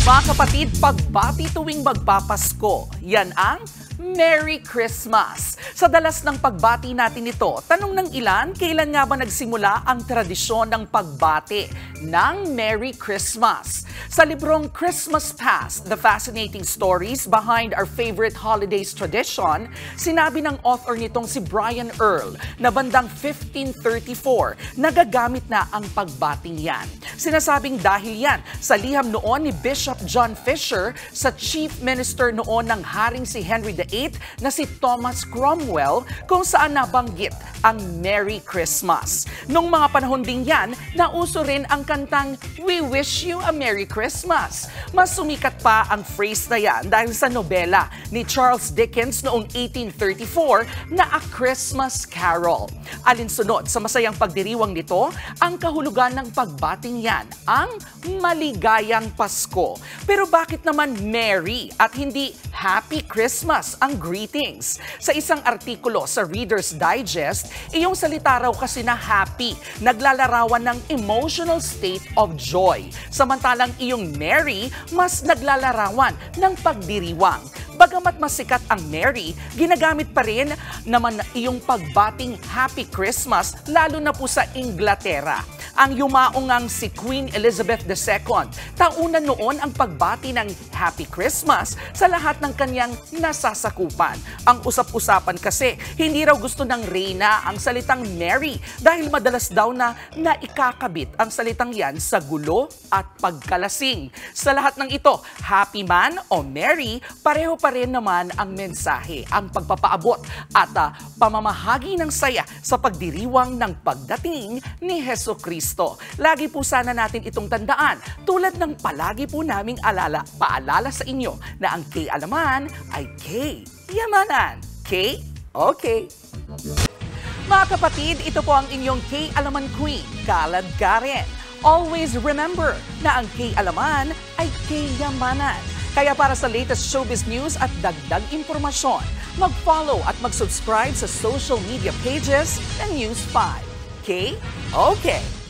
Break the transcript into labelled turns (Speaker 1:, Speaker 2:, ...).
Speaker 1: Mga kapatid, pagbati tuwing magpapasko, yan ang Merry Christmas. Sa dalas ng pagbati natin ito, tanong ng ilan, kailan nga ba nagsimula ang tradisyon ng pagbati ng Merry Christmas? Sa librong Christmas Past, The Fascinating Stories Behind Our Favorite Holidays Tradition, sinabi ng author nitong si Brian Earl na bandang 1534, nagagamit na ang pagbating yan. Sinasabing dahil yan sa liham noon ni Bishop John Fisher sa chief minister noon ng Haring si Henry VIII na si Thomas Cromwell, kung saan nabanggit ang Merry Christmas. Nung mga panahon din yan, nauso rin ang kantang We Wish You a Merry Christmas. Mas sumikat pa ang phrase na yan dahil sa nobela ni Charles Dickens noong 1834 na A Christmas Carol. Alinsunod sa masayang pagdiriwang nito, ang kahulugan ng pagbating yan, ang maligayang Pasko. Pero bakit naman Merry at hindi Happy Christmas ang greetings? Sa isang artikulo sa Reader's Digest, iyong salita raw kasi na happy, naglalarawan ng emotional state of joy. Samantalang iyong Merry, mas naglalarawan ng pagdiriwang. Bagamat masikat ang Merry, ginagamit pa rin naman iyong pagbating Happy Christmas, lalo na po sa Inglaterra. Ang yumaong si Queen Elizabeth II, taunan noon ang pagbati ng Happy Christmas sa lahat ng kanyang nasasakupan. Ang usap-usapan kasi, hindi raw gusto ng reyna ang salitang Merry dahil madalas daw na naikakabit ang salitang yan sa gulo at pagkalasing. Sa lahat ng ito, happy man o merry, pareho pa rin naman ang mensahe, ang pagpapaabot at pamamahagi ng saya sa pagdiriwang ng pagdating ni Hesukristo. Lagi po sana natin itong tandaan, tulad ng palagi po naming paalala sa inyo na ang K-alaman ay K-yamanan. K? Okay. Mga kapatid, ito po ang inyong K-alaman Queen, Kalad Karen. Always remember na ang K-alaman ay K-yamanan. Kaya para sa latest showbiz news at dagdag impormasyon, mag-follow at mag-subscribe sa social media pages ng News 5. K? Okay.